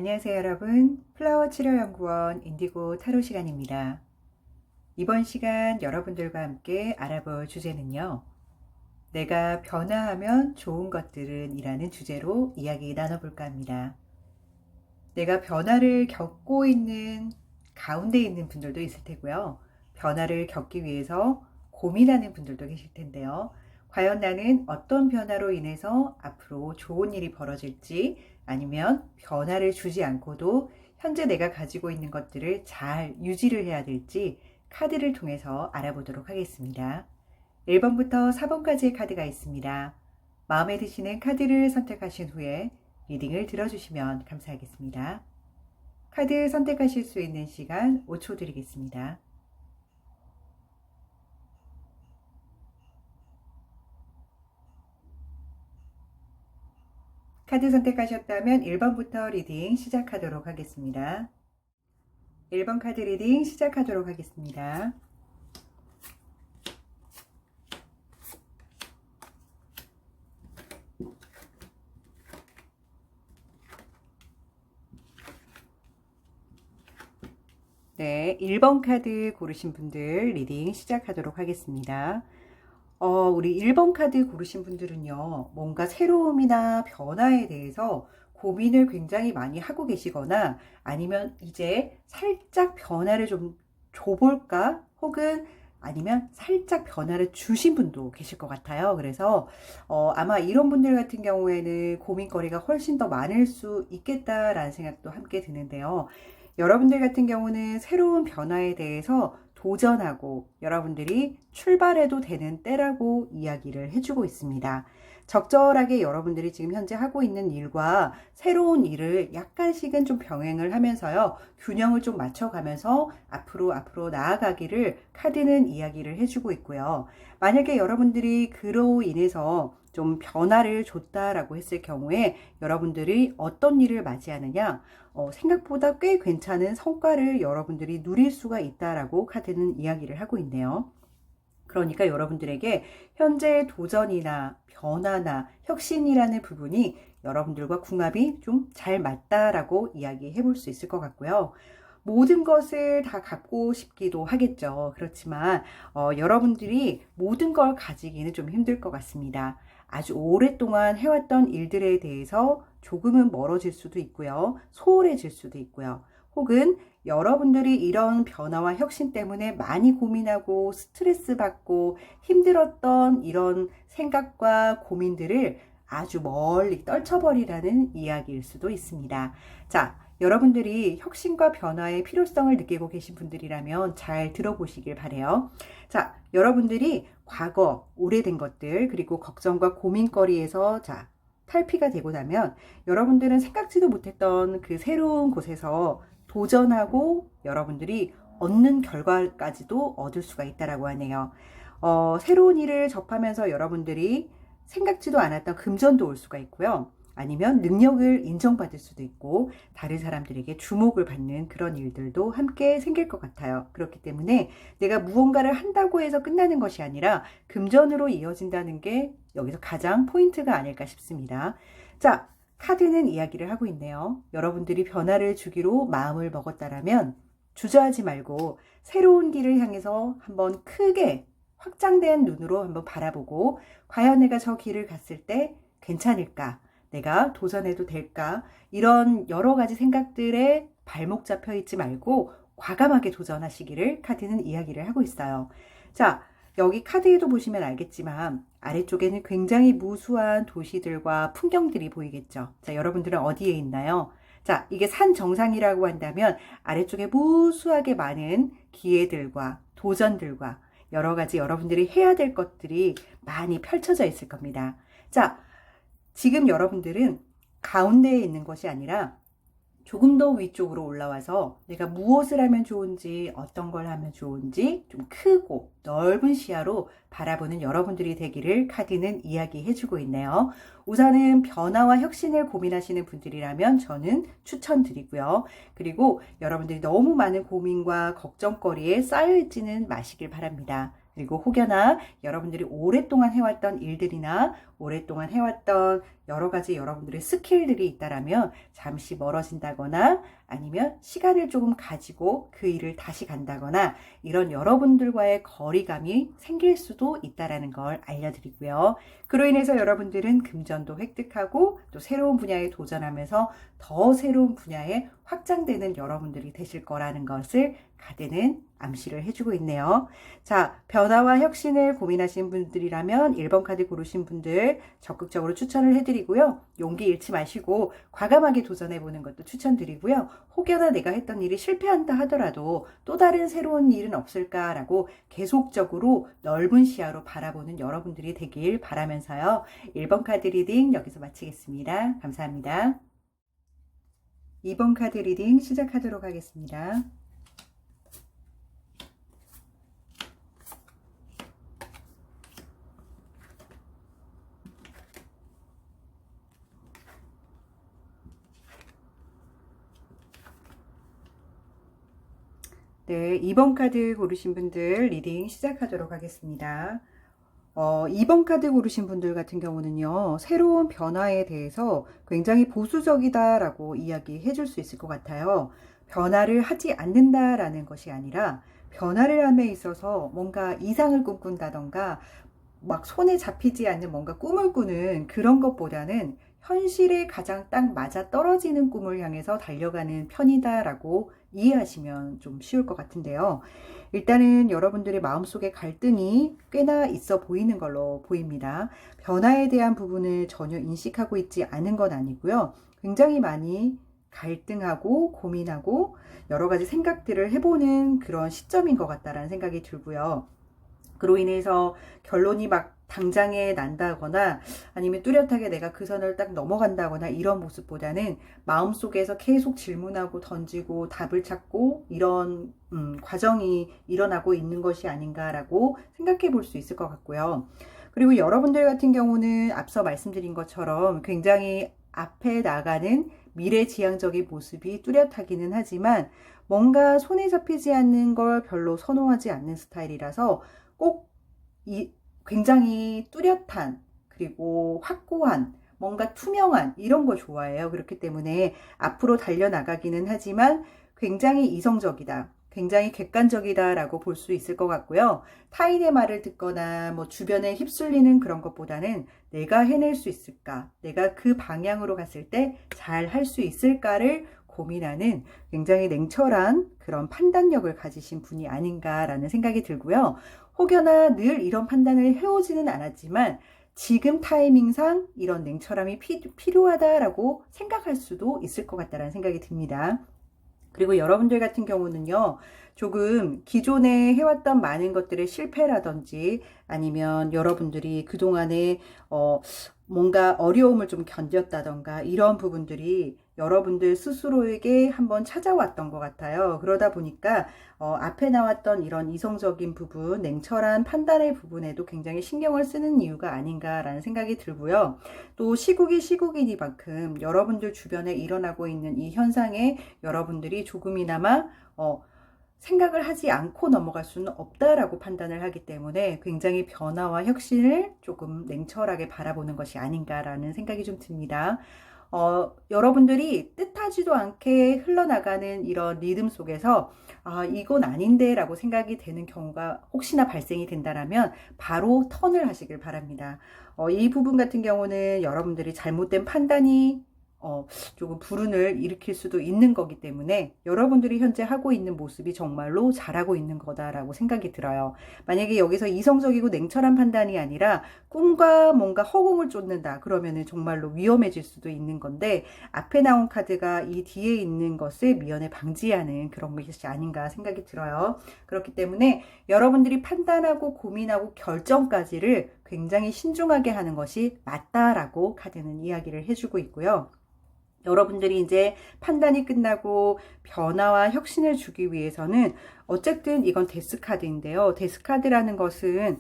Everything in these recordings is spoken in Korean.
안녕하세요 여러분. 플라워 치료연구원 인디고 타로 시간입니다. 이번 시간 여러분들과 함께 알아볼 주제는요. 내가 변화하면 좋은 것들은 이라는 주제로 이야기 나눠볼까 합니다. 내가 변화를 겪고 있는 가운데 있는 분들도 있을 테고요. 변화를 겪기 위해서 고민하는 분들도 계실 텐데요. 과연 나는 어떤 변화로 인해서 앞으로 좋은 일이 벌어질지 아니면 변화를 주지 않고도 현재 내가 가지고 있는 것들을 잘 유지를 해야 될지 카드를 통해서 알아보도록 하겠습니다. 1번부터 4번까지의 카드가 있습니다. 마음에 드시는 카드를 선택하신 후에 리딩을 들어주시면 감사하겠습니다. 카드 선택하실 수 있는 시간 5초 드리겠습니다. 카드 선택하셨다면 1번부터 리딩 시작하도록 하겠습니다. 1번 카드 리딩 시작하도록 하겠습니다. 네, 1번 카드 고르신 분들 리딩 시작하도록 하겠습니다. 우리 1번 카드 고르신 분들은요, 뭔가 새로움이나 변화에 대해서 고민을 굉장히 많이 하고 계시거나 아니면 이제 살짝 변화를 좀 줘볼까? 혹은 아니면 살짝 변화를 주신 분도 계실 것 같아요. 그래서 아마 이런 분들 같은 경우에는 고민거리가 훨씬 더 많을 수 있겠다라는 생각도 함께 드는데요. 여러분들 같은 경우는 새로운 변화에 대해서 도전하고 여러분들이 출발해도 되는 때라고 이야기를 해주고 있습니다. 적절하게 여러분들이 지금 현재 하고 있는 일과 새로운 일을 약간씩은 좀 병행을 하면서요. 균형을 좀 맞춰가면서 앞으로 나아가기를 카드는 이야기를 해주고 있고요. 만약에 여러분들이 그로 인해서 좀 변화를 줬다라고 했을 경우에 여러분들이 어떤 일을 맞이하느냐 생각보다 꽤 괜찮은 성과를 여러분들이 누릴 수가 있다라고 카드는 이야기를 하고 있네요. 그러니까 여러분들에게 현재 도전이나 변화나 혁신이라는 부분이 여러분들과 궁합이 좀 잘 맞다라고 이야기해 볼 수 있을 것 같고요. 모든 것을 다 갖고 싶기도 하겠죠. 그렇지만 여러분들이 모든 걸 가지기는 좀 힘들 것 같습니다. 아주 오랫동안 해왔던 일들에 대해서 조금은 멀어질 수도 있고요. 소홀해질 수도 있고요. 혹은 여러분들이 이런 변화와 혁신 때문에 많이 고민하고 스트레스 받고 힘들었던 이런 생각과 고민들을 아주 멀리 떨쳐버리라는 이야기일 수도 있습니다. 자, 여러분들이 혁신과 변화의 필요성을 느끼고 계신 분들이라면 잘 들어보시길 바래요. 자, 여러분들이 과거 오래된 것들 그리고 걱정과 고민거리에서 탈피가 되고 나면 여러분들은 생각지도 못했던 그 새로운 곳에서 도전하고 여러분들이 얻는 결과까지도 얻을 수가 있다라고 하네요. 새로운 일을 접하면서 여러분들이 생각지도 않았던 금전도 올 수가 있고요. 아니면 능력을 인정받을 수도 있고 다른 사람들에게 주목을 받는 그런 일들도 함께 생길 것 같아요. 그렇기 때문에 내가 무언가를 한다고 해서 끝나는 것이 아니라 금전으로 이어진다는 게 여기서 가장 포인트가 아닐까 싶습니다. 자, 카드는 이야기를 하고 있네요. 여러분들이 변화를 주기로 마음을 먹었다라면 주저하지 말고 새로운 길을 향해서 한번 크게 확장된 눈으로 한번 바라보고 과연 내가 저 길을 갔을 때 괜찮을까? 내가 도전해도 될까? 이런 여러 가지 생각들에 발목 잡혀 있지 말고 과감하게 도전하시기를 카드는 이야기를 하고 있어요. 자, 여기 카드에도 보시면 알겠지만 아래쪽에는 굉장히 무수한 도시들과 풍경들이 보이겠죠. 자, 여러분들은 어디에 있나요? 자, 이게 산 정상이라고 한다면 아래쪽에 무수하게 많은 기회들과 도전들과 여러 가지 여러분들이 해야 될 것들이 많이 펼쳐져 있을 겁니다. 자, 지금 여러분들은 가운데에 있는 것이 아니라 조금 더 위쪽으로 올라와서 내가 무엇을 하면 좋은지 어떤 걸 하면 좋은지 좀 크고 넓은 시야로 바라보는 여러분들이 되기를 카드는 이야기해 주고 있네요. 우선은 변화와 혁신을 고민하시는 분들이라면 저는 추천드리고요. 그리고 여러분들이 너무 많은 고민과 걱정거리에 쌓여있지는 마시길 바랍니다. 그리고 혹여나 여러분들이 오랫동안 해왔던 일들이나 오랫동안 해왔던 여러 가지 여러분들의 스킬들이 있다라면 잠시 멀어진다거나 아니면 시간을 조금 가지고 그 일을 다시 간다거나 이런 여러분들과의 거리감이 생길 수도 있다라는 걸 알려드리고요. 그로 인해서 여러분들은 금전도 획득하고 또 새로운 분야에 도전하면서 더 새로운 분야에 확장되는 여러분들이 되실 거라는 것을 카드는 암시를 해주고 있네요. 자, 변화와 혁신을 고민하신 분들이라면 1번 카드 고르신 분들 적극적으로 추천을 해드리고요. 용기 잃지 마시고 과감하게 도전해보는 것도 추천드리고요. 혹여나 내가 했던 일이 실패한다 하더라도 또 다른 새로운 일은 없을까라고 계속적으로 넓은 시야로 바라보는 여러분들이 되길 바라면서요. 1번 카드 리딩 여기서 마치겠습니다. 감사합니다. 2번 카드 리딩 시작하도록 하겠습니다. 네, 2번 카드 고르신 분들 리딩 시작하도록 하겠습니다. 2번 카드 고르신 분들 같은 경우는요, 새로운 변화에 대해서 굉장히 보수적이다라고 이야기해 줄 수 있을 것 같아요. 변화를 하지 않는다라는 것이 아니라 변화를 함에 있어서 뭔가 이상을 꿈꾼다던가 막 손에 잡히지 않는 뭔가 꿈을 꾸는 그런 것보다는 현실에 가장 딱 맞아 떨어지는 꿈을 향해서 달려가는 편이다라고 이해하시면 좀 쉬울 것 같은데요. 일단은 여러분들의 마음속에 갈등이 꽤나 있어 보이는 걸로 보입니다. 변화에 대한 부분을 전혀 인식하고 있지 않은 건 아니고요. 굉장히 많이 갈등하고 고민하고 여러 가지 생각들을 해보는 그런 시점인 것 같다라는 생각이 들고요. 그로 인해서 결론이 막 당장에 난다거나 아니면 뚜렷하게 내가 그 선을 딱 넘어간다거나 이런 모습보다는 마음속에서 계속 질문하고 던지고 답을 찾고 이런 과정이 일어나고 있는 것이 아닌가라고 생각해 볼 수 있을 것 같고요. 그리고 여러분들 같은 경우는 앞서 말씀드린 것처럼 굉장히 앞에 나가는 미래지향적인 모습이 뚜렷하기는 하지만 뭔가 손에 잡히지 않는 걸 별로 선호하지 않는 스타일이라서 꼭 굉장히 뚜렷한 그리고 확고한 뭔가 투명한 이런 거 좋아해요. 그렇기 때문에 앞으로 달려나가기는 하지만 굉장히 이성적이다. 굉장히 객관적이다 라고 볼 수 있을 것 같고요. 타인의 말을 듣거나 뭐 주변에 휩쓸리는 그런 것보다는 내가 해낼 수 있을까? 내가 그 방향으로 갔을 때 잘 할 수 있을까를 고민하는 굉장히 냉철한 그런 판단력을 가지신 분이 아닌가라는 생각이 들고요. 혹여나 늘 이런 판단을 해오지는 않았지만 지금 타이밍상 이런 냉철함이 필요하다라고 생각할 수도 있을 것 같다는 생각이 듭니다. 그리고 여러분들 같은 경우는요, 조금 기존에 해왔던 많은 것들의 실패라든지 아니면 여러분들이 그동안에 뭔가 어려움을 좀 견뎠다던가 이런 부분들이 여러분들 스스로에게 한번 찾아왔던 것 같아요. 그러다 보니까 앞에 나왔던 이런 이성적인 부분, 냉철한 판단의 부분에도 굉장히 신경을 쓰는 이유가 아닌가라는 생각이 들고요. 또 시국이 시국이니만큼 여러분들 주변에 일어나고 있는 이 현상에 여러분들이 조금이나마 생각을 하지 않고 넘어갈 수는 없다라고 판단을 하기 때문에 굉장히 변화와 혁신을 조금 냉철하게 바라보는 것이 아닌가라는 생각이 좀 듭니다. 여러분들이 뜻하지도 않게 흘러나가는 이런 리듬 속에서 이건 아닌데 라고 생각이 되는 경우가 혹시나 발생이 된다면 바로 턴을 하시길 바랍니다. 이 부분 같은 경우는 여러분들이 잘못된 판단이 조금 불운을 일으킬 수도 있는 거기 때문에 여러분들이 현재 하고 있는 모습이 정말로 잘하고 있는 거다라고 생각이 들어요. 만약에 여기서 이성적이고 냉철한 판단이 아니라 꿈과 뭔가 허공을 쫓는다 그러면은 정말로 위험해질 수도 있는 건데 앞에 나온 카드가 이 뒤에 있는 것을 미연에 방지하는 그런 것이 아닌가 생각이 들어요. 그렇기 때문에 여러분들이 판단하고 고민하고 결정까지를 굉장히 신중하게 하는 것이 맞다라고 카드는 이야기를 해주고 있고요. 여러분들이 이제 판단이 끝나고 변화와 혁신을 주기 위해서는 어쨌든 이건 데스카드인데요. 데스카드라는 것은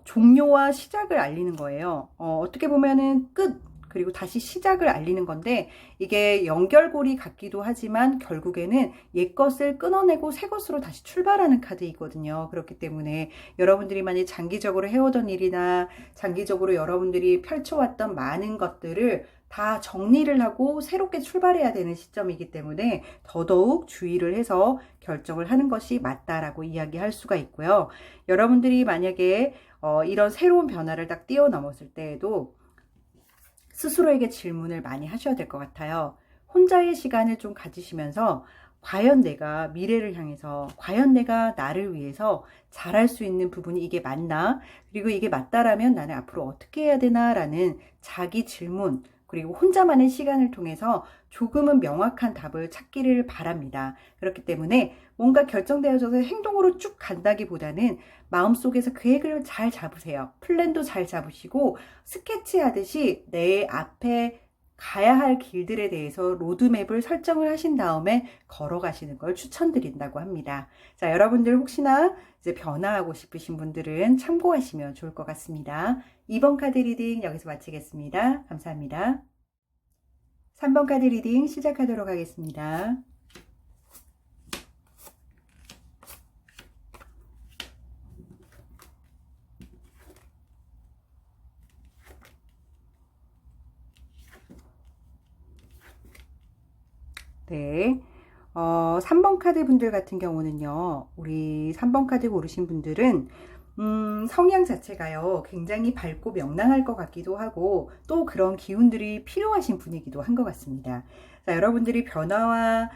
종료와 시작을 알리는 거예요. 어떻게 보면은 끝, 그리고 다시 시작을 알리는 건데 이게 연결고리 같기도 하지만 결국에는 옛 것을 끊어내고 새 것으로 다시 출발하는 카드이거든요. 그렇기 때문에 여러분들이 만약 장기적으로 해오던 일이나 장기적으로 여러분들이 펼쳐왔던 많은 것들을 다 정리를 하고 새롭게 출발해야 되는 시점이기 때문에 더더욱 주의를 해서 결정을 하는 것이 맞다라고 이야기할 수가 있고요. 여러분들이 만약에 이런 새로운 변화를 딱 뛰어넘었을 때에도 스스로에게 질문을 많이 하셔야 될 것 같아요. 혼자의 시간을 좀 가지시면서 과연 내가 미래를 향해서 과연 내가 나를 위해서 잘할 수 있는 부분이 이게 맞나? 그리고 이게 맞다라면 나는 앞으로 어떻게 해야 되나? 라는 자기 질문 그리고 혼자만의 시간을 통해서 조금은 명확한 답을 찾기를 바랍니다. 그렇기 때문에 뭔가 결정되어져서 행동으로 쭉 간다기보다는 마음속에서 계획을 잘 잡으세요. 플랜도 잘 잡으시고 스케치하듯이 내 앞에 가야 할 길들에 대해서 로드맵을 설정을 하신 다음에 걸어가시는 걸 추천드린다고 합니다. 자, 여러분들 혹시나 이제 변화하고 싶으신 분들은 참고하시면 좋을 것 같습니다. 2번 카드 리딩 여기서 마치겠습니다. 감사합니다. 3번 카드 리딩 시작하도록 하겠습니다. 네. 3번 카드 분들 같은 경우는요, 우리 3번 카드 고르신 분들은, 성향 자체가요, 굉장히 밝고 명랑할 것 같기도 하고, 또 그런 기운들이 필요하신 분이기도 한 것 같습니다. 자, 여러분들이 변화와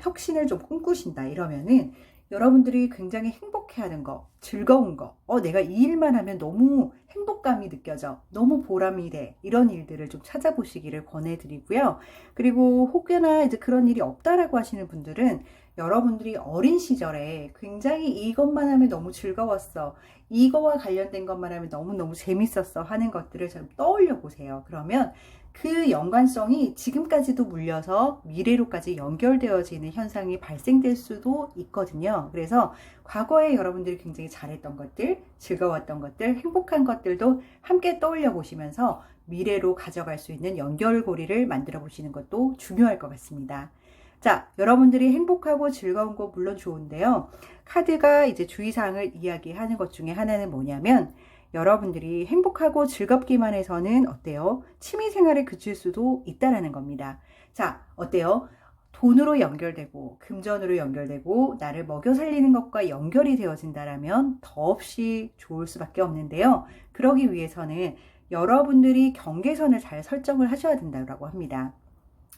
혁신을 좀 꿈꾸신다 이러면은, 여러분들이 굉장히 행복해하는 거, 즐거운 거, 내가 이 일만 하면 너무 행복감이 느껴져, 너무 보람이 돼, 이런 일들을 좀 찾아보시기를 권해드리고요. 그리고 혹여나 이제 그런 일이 없다라고 하시는 분들은 여러분들이 어린 시절에 굉장히 이것만 하면 너무 즐거웠어, 이거와 관련된 것만 하면 너무너무 재밌었어 하는 것들을 좀 떠올려 보세요. 그러면 그 연관성이 지금까지도 물려서 미래로까지 연결되어지는 현상이 발생될 수도 있거든요. 그래서 과거에 여러분들이 굉장히 잘했던 것들, 즐거웠던 것들, 행복한 것들도 함께 떠올려 보시면서 미래로 가져갈 수 있는 연결고리를 만들어 보시는 것도 중요할 것 같습니다. 자, 여러분들이 행복하고 즐거운 거 물론 좋은데요. 카드가 이제 주의사항을 이야기하는 것 중에 하나는 뭐냐면 여러분들이 행복하고 즐겁기만 해서는 어때요? 취미생활에 그칠 수도 있다라는 겁니다. 자, 어때요? 돈으로 연결되고 금전으로 연결되고 나를 먹여 살리는 것과 연결이 되어진다라면 더없이 좋을 수밖에 없는데요. 그러기 위해서는 여러분들이 경계선을 잘 설정을 하셔야 된다고 합니다.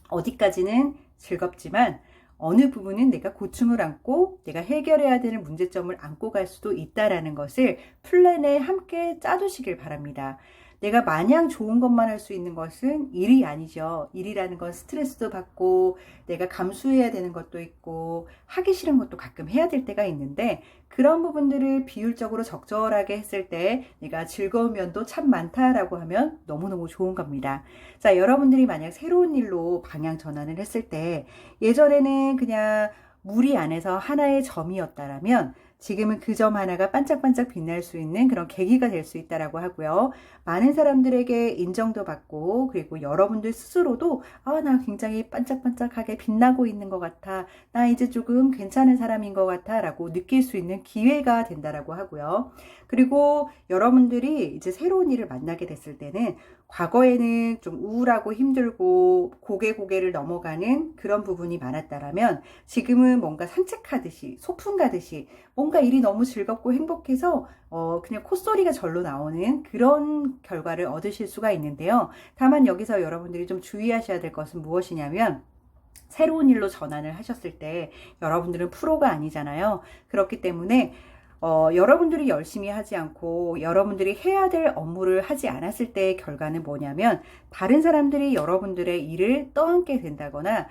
어디까지는 즐겁지만 어느 부분은 내가 고충을 안고 내가 해결해야 되는 문제점을 안고 갈 수도 있다라는 것을 플랜에 함께 짜두시길 바랍니다. 내가 마냥 좋은 것만 할 수 있는 것은 일이 아니죠. 일이라는 건 스트레스도 받고 내가 감수해야 되는 것도 있고 하기 싫은 것도 가끔 해야 될 때가 있는데 그런 부분들을 비율적으로 적절하게 했을 때 내가 즐거운 면도 참 많다라고 하면 너무너무 좋은 겁니다. 자, 여러분들이 만약 새로운 일로 방향 전환을 했을 때 예전에는 그냥 무리 안에서 하나의 점이었다라면 지금은 그 점 하나가 반짝반짝 빛날 수 있는 그런 계기가 될 수 있다라고 하고요. 많은 사람들에게 인정도 받고 그리고 여러분들 스스로도 나 굉장히 반짝반짝하게 빛나고 있는 것 같아. 나 이제 조금 괜찮은 사람인 것 같아 라고 느낄 수 있는 기회가 된다라고 하고요. 그리고 여러분들이 이제 새로운 일을 만나게 됐을 때는 과거에는 좀 우울하고 힘들고 고개를 넘어가는 그런 부분이 많았다라면 지금은 뭔가 산책하듯이 소풍 가듯이 뭔가 일이 너무 즐겁고 행복해서 그냥 콧소리가 절로 나오는 그런 결과를 얻으실 수가 있는데요. 다만 여기서 여러분들이 좀 주의하셔야 될 것은 무엇이냐면 새로운 일로 전환을 하셨을 때 여러분들은 프로가 아니잖아요. 그렇기 때문에 여러분들이 열심히 하지 않고 여러분들이 해야 될 업무를 하지 않았을 때의 결과는 뭐냐면 다른 사람들이 여러분들의 일을 떠안게 된다거나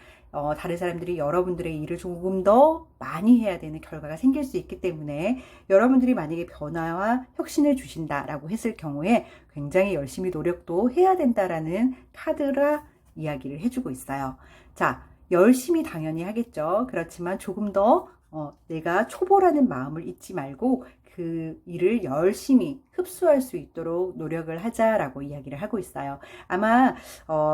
다른 사람들이 여러분들의 일을 조금 더 많이 해야 되는 결과가 생길 수 있기 때문에 여러분들이 만약에 변화와 혁신을 주신다라고 했을 경우에 굉장히 열심히 노력도 해야 된다라는 카드라 이야기를 해주고 있어요. 자, 열심히 당연히 하겠죠. 그렇지만 조금 더 내가 초보라는 마음을 잊지 말고 그 일을 열심히 흡수할 수 있도록 노력을 하자라고 이야기를 하고 있어요. 아마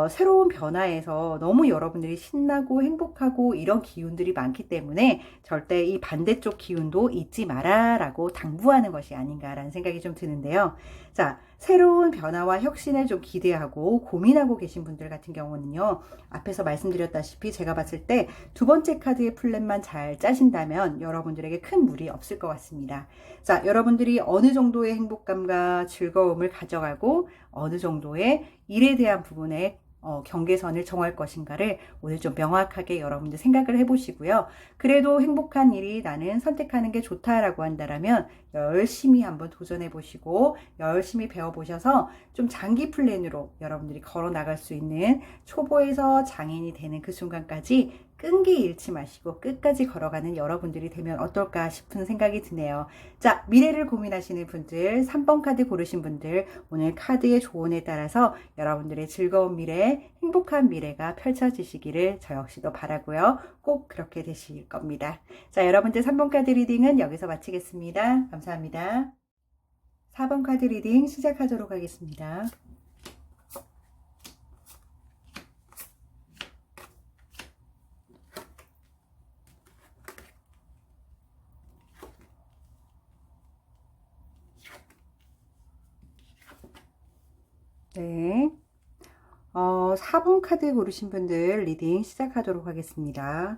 새로운 변화에서 너무 여러분들이 신나고 행복하고 이런 기운들이 많기 때문에 절대 이 반대쪽 기운도 잊지 마라라고 당부하는 것이 아닌가라는 생각이 좀 드는데요. 자, 새로운 변화와 혁신을 좀 기대하고 고민하고 계신 분들 같은 경우는요, 앞에서 말씀드렸다시피 제가 봤을 때 두 번째 카드의 플랜만 잘 짜신다면 여러분들에게 큰 무리 없을 것 같습니다. 자, 여러분들이 어느 정도의 행복감과 즐거움을 가져가고 어느 정도의 일에 대한 부분에 경계선을 정할 것인가를 오늘 좀 명확하게 여러분들 생각을 해보시고요. 그래도 행복한 일이 나는 선택하는 게 좋다라고 한다면 열심히 한번 도전해 보시고 열심히 배워보셔서 좀 장기 플랜으로 여러분들이 걸어 나갈 수 있는 초보에서 장인이 되는 그 순간까지 끈기 잃지 마시고 끝까지 걸어가는 여러분들이 되면 어떨까 싶은 생각이 드네요. 자, 미래를 고민하시는 분들, 3번 카드 고르신 분들, 오늘 카드의 조언에 따라서 여러분들의 즐거운 미래, 행복한 미래가 펼쳐지시기를 저 역시도 바라고요. 꼭 그렇게 되실 겁니다. 자, 여러분들 3번 카드 리딩은 여기서 마치겠습니다. 감사합니다. 4번 카드 리딩 시작하도록 하겠습니다. 네. 4번 카드 고르신 분들 리딩 시작하도록 하겠습니다.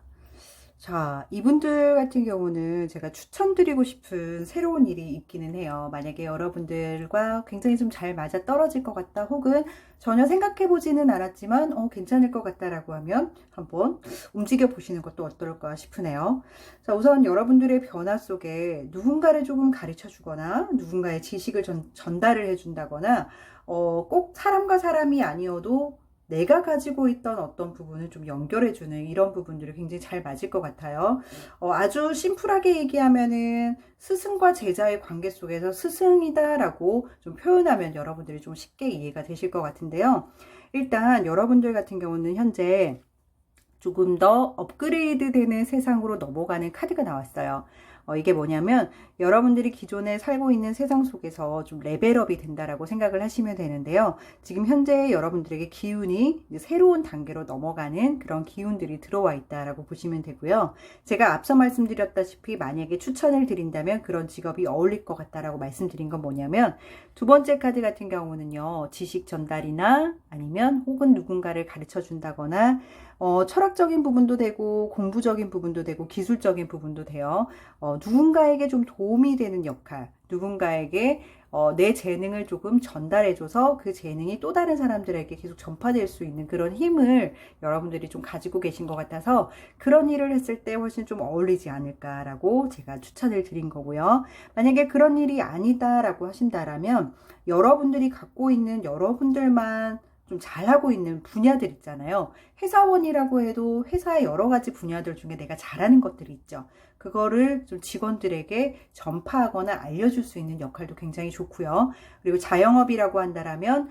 자, 이분들 같은 경우는 제가 추천드리고 싶은 새로운 일이 있기는 해요. 만약에 여러분들과 굉장히 좀 잘 맞아 떨어질 것 같다, 혹은 전혀 생각해 보지는 않았지만 괜찮을 것 같다라고 하면 한번 움직여 보시는 것도 어떨까 싶으네요. 자, 우선 여러분들의 변화 속에 누군가를 조금 가르쳐 주거나 누군가의 지식을 전달을 해 준다거나 꼭 사람과 사람이 아니어도 내가 가지고 있던 어떤 부분을 좀 연결해주는 이런 부분들이 굉장히 잘 맞을 것 같아요. 아주 심플하게 얘기하면은 스승과 제자의 관계 속에서 스승이다라고 좀 표현하면 여러분들이 좀 쉽게 이해가 되실 것 같은데요. 일단 여러분들 같은 경우는 현재 조금 더 업그레이드 되는 세상으로 넘어가는 카드가 나왔어요. 이게 뭐냐면 여러분들이 기존에 살고 있는 세상 속에서 좀 레벨업이 된다라고 생각을 하시면 되는데요. 지금 현재 여러분들에게 기운이 이제 새로운 단계로 넘어가는 그런 기운들이 들어와 있다라고 보시면 되고요. 제가 앞서 말씀드렸다시피 만약에 추천을 드린다면 그런 직업이 어울릴 것 같다라고 말씀드린 건 뭐냐면 두 번째 카드 같은 경우는요. 지식 전달이나 아니면 혹은 누군가를 가르쳐 준다거나 철학적인 부분도 되고 공부적인 부분도 되고 기술적인 부분도 돼요. 누군가에게 좀 도움이 되는 역할, 누군가에게 내 재능을 조금 전달해줘서 그 재능이 또 다른 사람들에게 계속 전파될 수 있는 그런 힘을 여러분들이 좀 가지고 계신 것 같아서 그런 일을 했을 때 훨씬 좀 어울리지 않을까라고 제가 추천을 드린 거고요. 만약에 그런 일이 아니다라고 하신다라면 여러분들이 갖고 있는 여러분들만 좀 잘하고 있는 분야들 있잖아요. 회사원이라고 해도 회사의 여러 가지 분야들 중에 내가 잘하는 것들이 있죠. 그거를 좀 직원들에게 전파하거나 알려줄 수 있는 역할도 굉장히 좋고요. 그리고 자영업이라고 한다면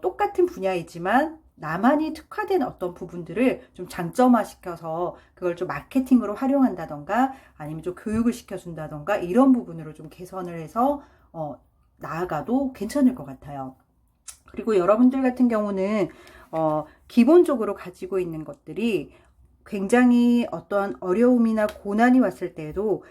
똑같은 분야이지만 나만이 특화된 어떤 부분들을 좀 장점화시켜서 그걸 좀 마케팅으로 활용한다던가 아니면 좀 교육을 시켜준다던가 이런 부분으로 좀 개선을 해서 나아가도 괜찮을 것 같아요. 그리고 여러분들 같은 경우는 기본적으로 가지고 있는 것들이 굉장히 어떠한 어려움이나 고난이 왔을 때에도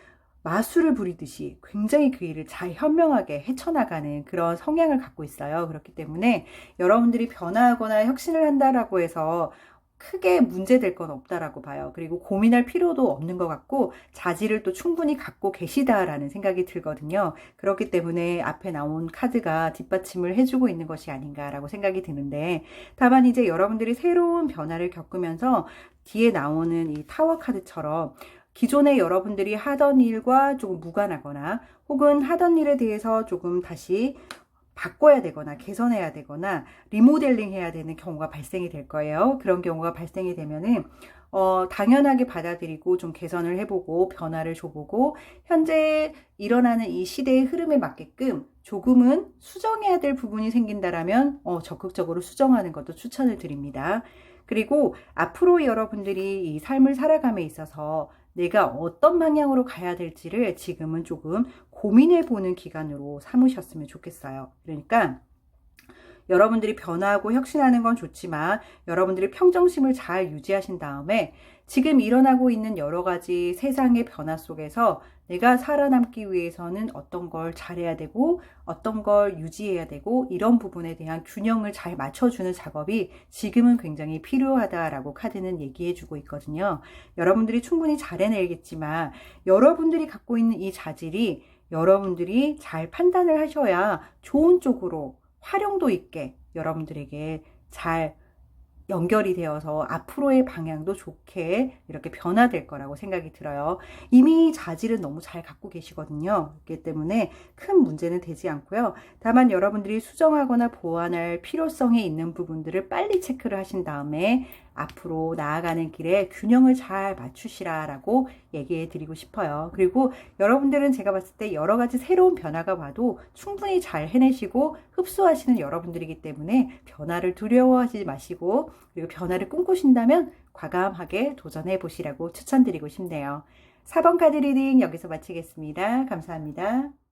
마술을 부리듯이 굉장히 그 일을 잘 현명하게 헤쳐나가는 그런 성향을 갖고 있어요. 그렇기 때문에 여러분들이 변화하거나 혁신을 한다라고 해서 크게 문제될 건 없다라고 봐요. 그리고 고민할 필요도 없는 것 같고 자질을 또 충분히 갖고 계시다라는 생각이 들거든요. 그렇기 때문에 앞에 나온 카드가 뒷받침을 해주고 있는 것이 아닌가라고 생각이 드는데 다만 이제 여러분들이 새로운 변화를 겪으면서 뒤에 나오는 이 타워 카드처럼 기존에 여러분들이 하던 일과 조금 무관하거나 혹은 하던 일에 대해서 조금 다시 바꿔야 되거나 개선해야 되거나 리모델링 해야 되는 경우가 발생이 될 거예요. 그런 경우가 발생이 되면은 당연하게 받아들이고 좀 개선을 해보고 변화를 줘보고 현재 일어나는 이 시대의 흐름에 맞게끔 조금은 수정해야 될 부분이 생긴다라면 적극적으로 수정하는 것도 추천을 드립니다. 그리고 앞으로 여러분들이 이 삶을 살아감에 있어서 내가 어떤 방향으로 가야 될지를 지금은 조금 고민해 보는 기간으로 삼으셨으면 좋겠어요. 그러니까 여러분들이 변화하고 혁신하는 건 좋지만 여러분들이 평정심을 잘 유지하신 다음에 지금 일어나고 있는 여러 가지 세상의 변화 속에서 내가 살아남기 위해서는 어떤 걸 잘해야 되고 어떤 걸 유지해야 되고 이런 부분에 대한 균형을 잘 맞춰주는 작업이 지금은 굉장히 필요하다라고 카드는 얘기해주고 있거든요. 여러분들이 충분히 잘 해내겠지만 여러분들이 갖고 있는 이 자질이 여러분들이 잘 판단을 하셔야 좋은 쪽으로 활용도 있게 여러분들에게 잘 연결이 되어서 앞으로의 방향도 좋게 이렇게 변화될 거라고 생각이 들어요. 이미 자질은 너무 잘 갖고 계시거든요. 그렇기 때문에 큰 문제는 되지 않고요. 다만 여러분들이 수정하거나 보완할 필요성이 있는 부분들을 빨리 체크를 하신 다음에 앞으로 나아가는 길에 균형을 잘 맞추시라라고 얘기해 드리고 싶어요. 그리고 여러분들은 제가 봤을 때 여러 가지 새로운 변화가 와도 충분히 잘 해내시고 흡수하시는 여러분들이기 때문에 변화를 두려워하지 마시고 그리고 변화를 꿈꾸신다면 과감하게 도전해 보시라고 추천드리고 싶네요. 4번 카드 리딩 여기서 마치겠습니다. 감사합니다.